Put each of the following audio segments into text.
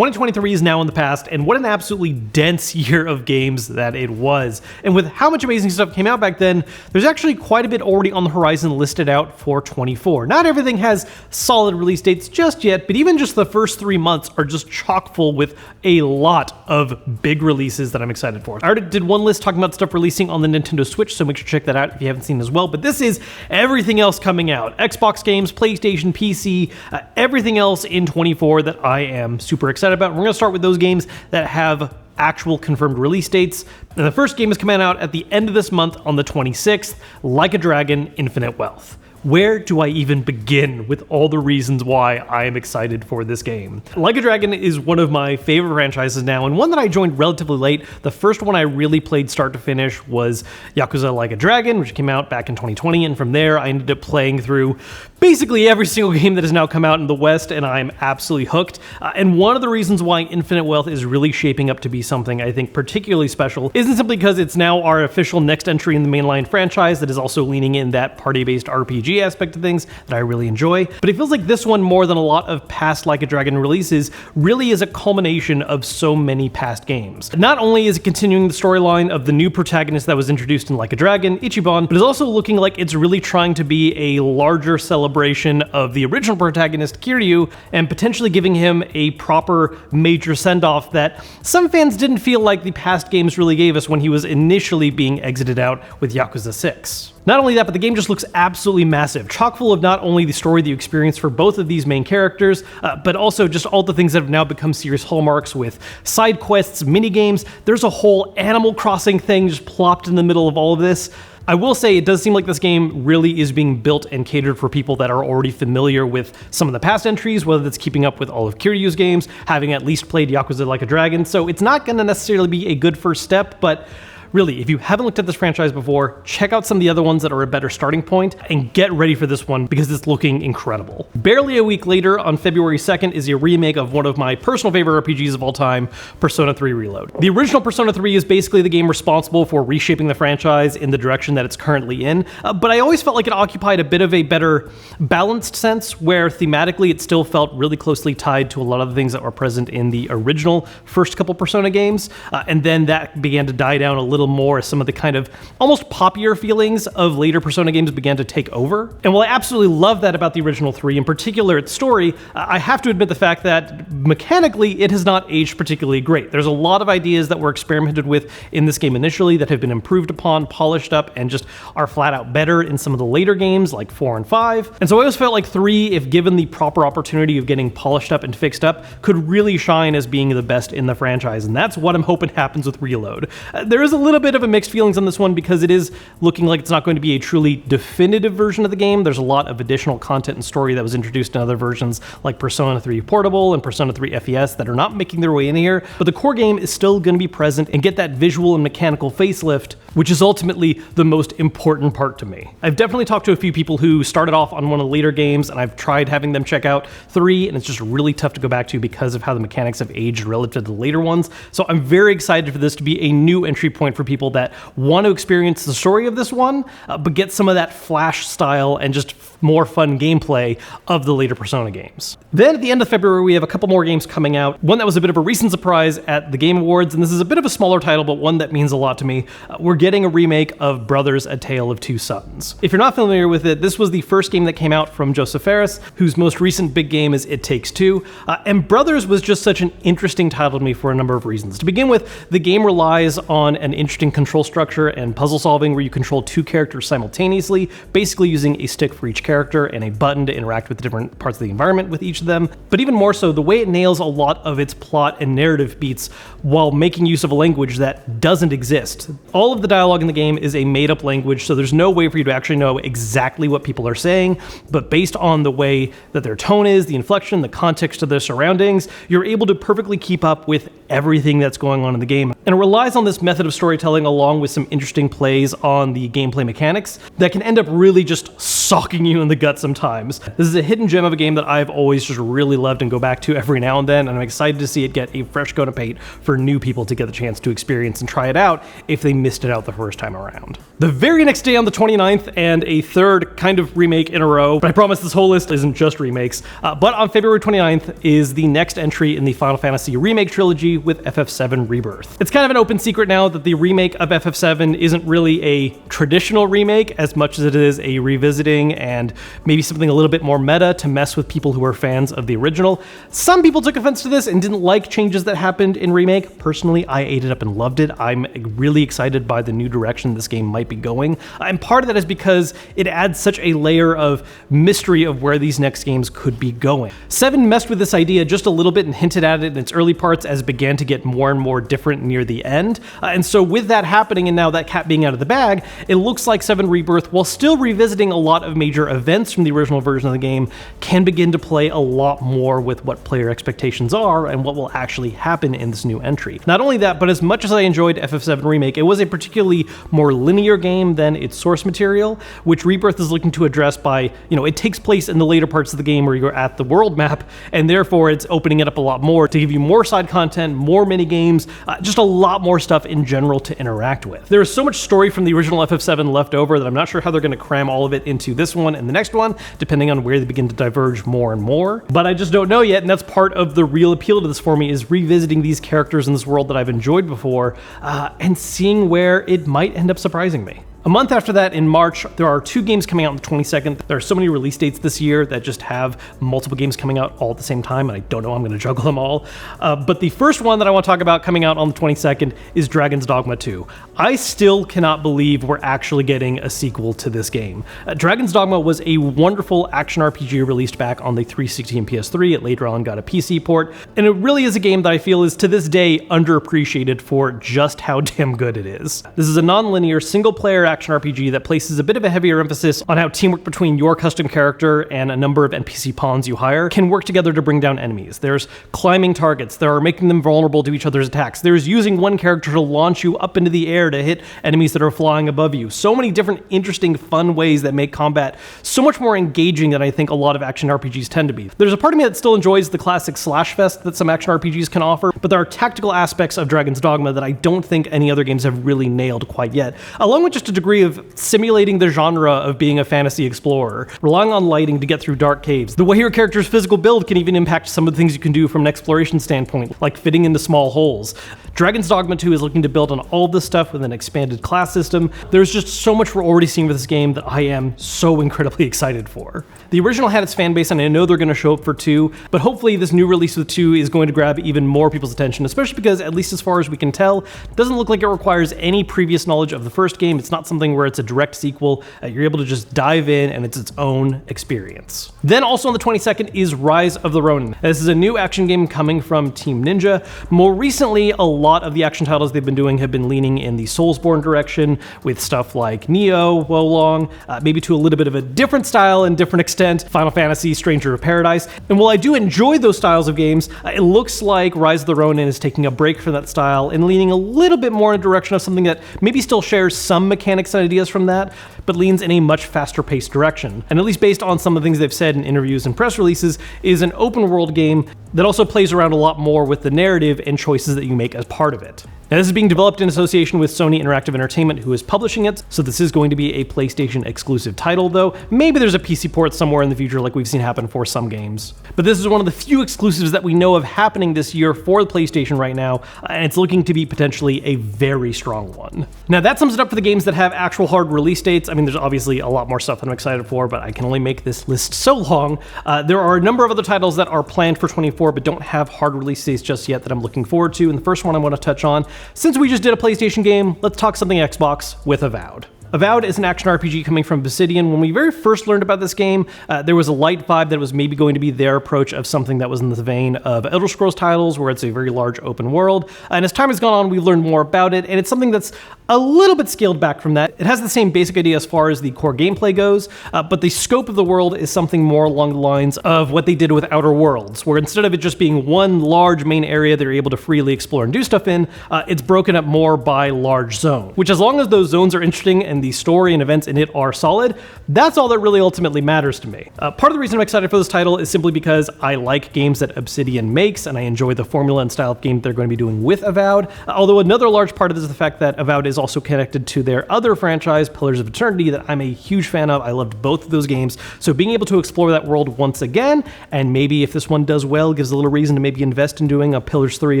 2023 is now in the past, and what an absolutely dense year of games that it was. And with how much amazing stuff came out back then, there's actually quite a bit already on the horizon listed out for 24. Not everything has solid release dates just yet, but even just the first 3 months are just chock full with a lot of big releases that I'm excited for. I already did one list talking about stuff releasing on the Nintendo Switch, so make sure to check that out if you haven't seen it as well. But this is everything else coming out. Xbox games, PlayStation, PC, everything else in 24 that I am super excited about. We're going to start with those games that have actual confirmed release dates. And the first game is coming out at the end of this month on the 26th, Like a Dragon: Infinite Wealth. Where do I even begin with all the reasons why I am excited for this game? Like a Dragon is one of my favorite franchises now, and one that I joined relatively late. The first one I really played start to finish was Yakuza Like a Dragon, which came out back in 2020, and from there I ended up playing through basically every single game that has now come out in the West, and I'm absolutely hooked. And one of the reasons why Infinite Wealth is really shaping up to be something I think particularly special isn't simply because it's now our official next entry in the mainline franchise that is also leaning in that party-based RPG aspect of things that I really enjoy, but it feels like this one, more than a lot of past Like a Dragon releases, really is a culmination of so many past games. Not only is it continuing the storyline of the new protagonist that was introduced in Like a Dragon, Ichiban, but is also looking like it's really trying to be a larger celebration of the original protagonist, Kiryu, and potentially giving him a proper major send-off that some fans didn't feel like the past games really gave us when he was initially being exited out with Yakuza 6. Not only that, but the game just looks absolutely massive, chock full of not only the story that you experience for both of these main characters, but also just all the things that have now become series hallmarks with side quests, minigames. There's a whole Animal Crossing thing just plopped in the middle of all of this. I will say it does seem like this game really is being built and catered for people that are already familiar with some of the past entries, whether that's keeping up with all of Kiryu's games, having at least played Yakuza Like a Dragon. So it's not going to necessarily be a good first step, but really, if you haven't looked at this franchise before, check out some of the other ones that are a better starting point and get ready for this one because it's looking incredible. Barely a week later, on February 2nd, is a remake of one of my personal favorite RPGs of all time, Persona 3 Reload. The original Persona 3 is basically the game responsible for reshaping the franchise in the direction that it's currently in, but I always felt like it occupied a bit of a better balanced sense where thematically it still felt really closely tied to a lot of the things that were present in the original first couple Persona games, and then that began to die down a little more as some of the kind of almost poppier feelings of later Persona games began to take over. And while I absolutely love that about the original 3, in particular its story, I have to admit the fact that mechanically it has not aged particularly great. There's a lot of ideas that were experimented with in this game initially that have been improved upon, polished up, and just are flat out better in some of the later games like 4 and 5. And so I always felt like 3, if given the proper opportunity of getting polished up and fixed up, could really shine as being the best in the franchise, and that's what I'm hoping happens with Reload. There is a little bit of a mixed feelings on this one because it is looking like it's not going to be a truly definitive version of the game. There's a lot of additional content and story that was introduced in other versions like Persona 3 Portable and Persona 3 FES that are not making their way in here, but the core game is still going to be present and get that visual and mechanical facelift, which is ultimately the most important part to me. I've definitely talked to a few people who started off on one of the later games, and I've tried having them check out 3, and it's just really tough to go back to because of how the mechanics have aged relative to the later ones. So I'm very excited for this to be a new entry point for people that want to experience the story of this one, but get some of that Flash style and just more fun gameplay of the later Persona games. Then at the end of February, we have a couple more games coming out. One that was a bit of a recent surprise at the Game Awards, and this is a bit of a smaller title, but one that means a lot to me. We're getting a remake of Brothers: A Tale of Two Sons. If you're not familiar with it, this was the first game that came out from Joseph Fares, whose most recent big game is It Takes Two, and Brothers was just such an interesting title to me for a number of reasons. To begin with, the game relies on an interesting control structure and puzzle solving where you control 2 characters simultaneously, basically using a stick for each character and a button to interact with different parts of the environment with each of them. But even more so, the way it nails a lot of its plot and narrative beats while making use of a language that doesn't exist. All of the dialogue in the game is a made-up language, so there's no way for you to actually know exactly what people are saying, but based on the way that their tone is, the inflection, the context of their surroundings, you're able to perfectly keep up with everything that's going on in the game. And it relies on this method of storytelling along with some interesting plays on the gameplay mechanics that can end up really just socking you in the gut sometimes. This is a hidden gem of a game that I've always just really loved and go back to every now and then, and I'm excited to see it get a fresh coat of paint for new people to get the chance to experience and try it out if they missed it out out the first time around. The very next day on the 29th, and a third kind of remake in a row, but I promise this whole list isn't just remakes, but on February 29th is the next entry in the Final Fantasy remake trilogy with FF7 Rebirth. It's kind of an open secret now that the remake of FF7 isn't really a traditional remake as much as it is a revisiting and maybe something a little bit more meta to mess with people who are fans of the original. Some people took offense to this and didn't like changes that happened in remake. Personally, I ate it up and loved it. I'm really excited by the new direction this game might be going. And part of that is because it adds such a layer of mystery of where these next games could be going. 7 messed with this idea just a little bit and hinted at it in its early parts as it began to get more and more different near the end. And so with that happening and now that cat being out of the bag, it looks like 7 Rebirth, while still revisiting a lot of major events from the original version of the game, can begin to play a lot more with what player expectations are and what will actually happen in this new entry. Not only that, but as much as I enjoyed FF7 Remake, it was a particularly more linear game than its source material, which Rebirth is looking to address by, it takes place in the later parts of the game where you're at the world map, and therefore it's opening it up a lot more to give you more side content, more mini games, just a lot more stuff in general to interact with. There is so much story from the original FF7 left over that I'm not sure how they're going to cram all of it into this one and the next one, depending on where they begin to diverge more and more. But I just don't know yet, and that's part of the real appeal to this for me, is revisiting these characters in this world that I've enjoyed before, and seeing where it might end up surprising me. A month after that, in March, there are 2 games coming out on the 22nd. There are so many release dates this year that just have multiple games coming out all at the same time, and I don't know how I'm going to juggle them all. But the first one that I want to talk about coming out on the 22nd is Dragon's Dogma 2. I still cannot believe we're actually getting a sequel to this game. Dragon's Dogma was a wonderful action RPG released back on the 360 and PS3. It later on got a PC port, and it really is a game that I feel is to this day underappreciated for just how damn good it is. This is a non-linear single-player action RPG that places a bit of a heavier emphasis on how teamwork between your custom character and a number of NPC pawns you hire can work together to bring down enemies. There's climbing targets, there are making them vulnerable to each other's attacks, there's using one character to launch you up into the air to hit enemies that are flying above you. So many different interesting, fun ways that make combat so much more engaging than I think a lot of action RPGs tend to be. There's a part of me that still enjoys the classic slash fest that some action RPGs can offer, but there are tactical aspects of Dragon's Dogma that I don't think any other games have really nailed quite yet, along with just a degree of simulating the genre of being a fantasy explorer, relying on lighting to get through dark caves. The way your character's physical build can even impact some of the things you can do from an exploration standpoint, like fitting into small holes. Dragon's Dogma 2 is looking to build on all of this stuff with an expanded class system. There's just so much we're already seeing with this game that I am so incredibly excited for. The original had its fan base, and I know they're going to show up for 2, but hopefully this new release with 2 is going to grab even more people's attention, especially because, at least as far as we can tell, it doesn't look like it requires any previous knowledge of the first game. It's not something where it's a direct sequel. You're able to just dive in, and it's its own experience. Then also on the 22nd is Rise of the Ronin. This is a new action game coming from Team Ninja. More recently, a lot of the action titles they've been doing have been leaning in the Soulsborne direction with stuff like Nioh, Wo Long, maybe to a little bit of a different style and different extent, Final Fantasy, Stranger of Paradise. And while I do enjoy those styles of games, it looks like Rise of the Ronin is taking a break from that style and leaning a little bit more in the direction of something that maybe still shares some mechanics and ideas from that, but leans in a much faster paced direction. And at least based on some of the things they've said in interviews and press releases, is an open world game that also plays around a lot more with the narrative and choices that you make as part of it. Now, this is being developed in association with Sony Interactive Entertainment, who is publishing it, so this is going to be a PlayStation exclusive title, though. Maybe there's a PC port somewhere in the future like we've seen happen for some games. But this is one of the few exclusives that we know of happening this year for the PlayStation right now, and it's looking to be potentially a very strong one. Now, that sums it up for the games that have actual hard release dates. I mean, there's obviously a lot more stuff that I'm excited for, but I can only make this list so long. There are a number of other titles that are planned for 24, but don't have hard release dates just yet that I'm looking forward to, and the first one I want to touch on, since we just did a PlayStation game, let's talk something Xbox with Avowed. Avowed is an action RPG coming from Obsidian. When we very first learned about this game, there was a light vibe that was maybe going to be their approach of something that was in the vein of Elder Scrolls titles, where it's a very large open world. And as time has gone on, we've learned more about it, and it's something that's a little bit scaled back from that. It has the same basic idea as far as the core gameplay goes, but the scope of the world is something more along the lines of what they did with Outer Worlds, where instead of it just being one large main area that you're able to freely explore and do stuff in, it's broken up more by large zone, which, as long as those zones are interesting and and the story and events in it are solid, that's all that really ultimately matters to me. Part of the reason I'm excited for this title is simply because I like games that Obsidian makes, and I enjoy the formula and style of game they're going to be doing with Avowed. Although another large part of this is the fact that Avowed is also connected to their other franchise, Pillars of Eternity, that I'm a huge fan of. I loved both of those games, so being able to explore that world once again, and maybe if this one does well, gives a little reason to maybe invest in doing a Pillars 3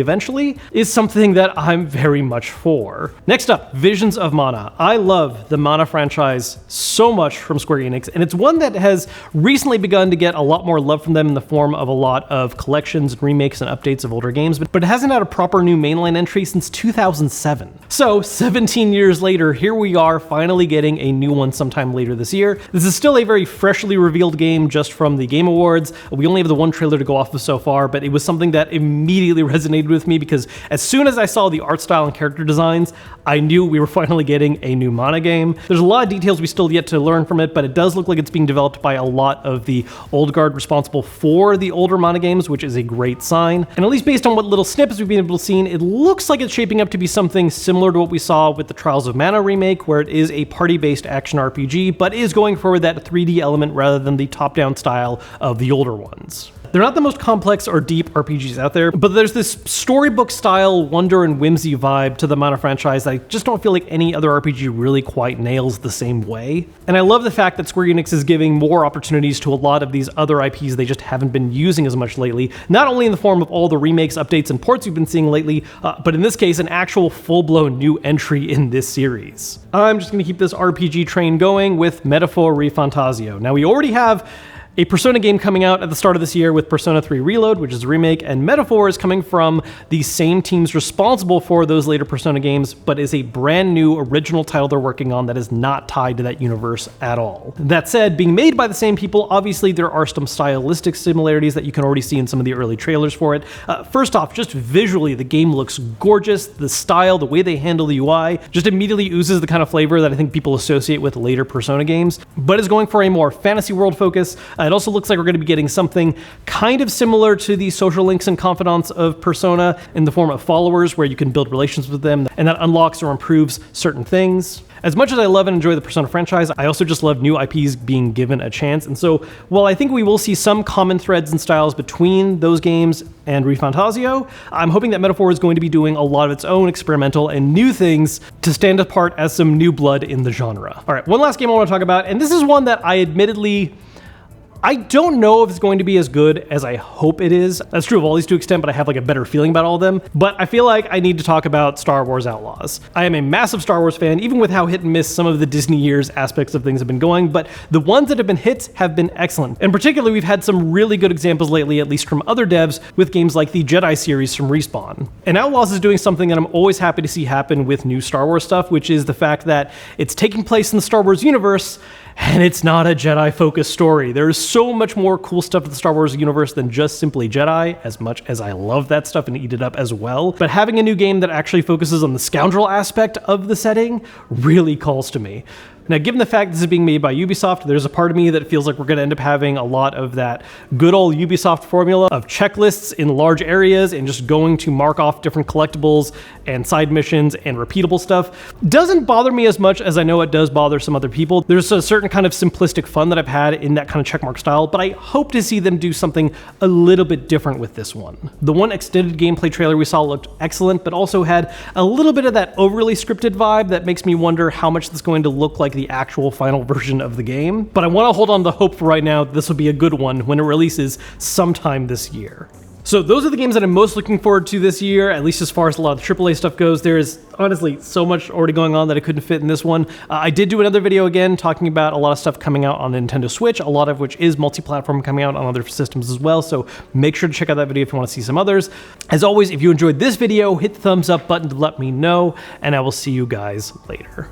eventually, is something that I'm very much for. Next up, Visions of Mana. I love the Mana franchise so much from Square Enix, and it's one that has recently begun to get a lot more love from them in the form of a lot of collections, remakes, and updates of older games, but it hasn't had a proper new mainline entry since 2007. So 17 years later, here we are finally getting a new one sometime later this year. This is still a very freshly revealed game just from the Game Awards. We only have the one trailer to go off of so far, but it was something that immediately resonated with me because as soon as I saw the art style and character designs, I knew we were finally getting a new Mana game. There's a lot of details we still yet to learn from it, but it does look like it's being developed by a lot of the old guard responsible for the older Mana games, which is a great sign. And at least based on what little snippets we've been able to see, it looks like it's shaping up to be something similar to what we saw with the Trials of Mana remake, where it is a party-based action RPG, but is going for that 3D element rather than the top-down style of the older ones. They're not the most complex or deep RPGs out there, but there's this storybook style wonder and whimsy vibe to the Mana franchise that I just don't feel like any other RPG really quite nails the same way. And I love the fact that Square Enix is giving more opportunities to a lot of these other IPs they just haven't been using as much lately, not only in the form of all the remakes, updates, and ports we've been seeing lately, but in this case, an actual full-blown new entry in this series. I'm just going to keep this RPG train going with Metaphor ReFantasio. Now, we already have a Persona game coming out at the start of this year with Persona 3 Reload, which is a remake, and Metaphor is coming from the same teams responsible for those later Persona games, but is a brand new original title they're working on that is not tied to that universe at all. That said, being made by the same people, obviously there are some stylistic similarities that you can already see in some of the early trailers for it. First off, just visually, the game looks gorgeous. The style, the way they handle the UI, just immediately oozes the kind of flavor that I think people associate with later Persona games, but is going for a more fantasy world focus. It also looks like we're going to be getting something kind of similar to the social links and confidants of Persona in the form of followers, where you can build relations with them, and that unlocks or improves certain things. As much as I love and enjoy the Persona franchise, I also just love new IPs being given a chance, and so while I think we will see some common threads and styles between those games and ReFantasio, I'm hoping that Metaphor is going to be doing a lot of its own experimental and new things to stand apart as some new blood in the genre. All right, one last game I want to talk about, and this is one that I don't know if it's going to be as good as I hope it is. That's true of all these to an extent, but I have like a better feeling about all of them. But I feel like I need to talk about Star Wars Outlaws. I am a massive Star Wars fan, even with how hit and miss some of the Disney years aspects of things have been going, but the ones that have been hits have been excellent. And particularly, we've had some really good examples lately, at least from other devs, with games like the Jedi series from Respawn. And Outlaws is doing something that I'm always happy to see happen with new Star Wars stuff, which is the fact that it's taking place in the Star Wars universe, and it's not a Jedi-focused story. There's so much more cool stuff in the Star Wars universe than just simply Jedi, as much as I love that stuff and eat it up as well. But having a new game that actually focuses on the scoundrel aspect of the setting really calls to me. Now, given the fact this is being made by Ubisoft, there's a part of me that feels like we're going to end up having a lot of that good old Ubisoft formula of checklists in large areas and just going to mark off different collectibles and side missions and repeatable stuff. Doesn't bother me as much as I know it does bother some other people. There's a certain kind of simplistic fun that I've had in that kind of checkmark style, but I hope to see them do something a little bit different with this one. The one extended gameplay trailer we saw looked excellent, but also had a little bit of that overly scripted vibe that makes me wonder how much this is going to look like the actual final version of the game. But I want to hold on to the hope for right now that this will be a good one when it releases sometime this year. So those are the games that I'm most looking forward to this year, at least as far as a lot of the AAA stuff goes. There is honestly so much already going on that I couldn't fit in this one. I did do another video again talking about a lot of stuff coming out on Nintendo Switch, a lot of which is multi-platform coming out on other systems as well, so make sure to check out that video if you want to see some others. As always, if you enjoyed this video, hit the thumbs up button to let me know, and I will see you guys later.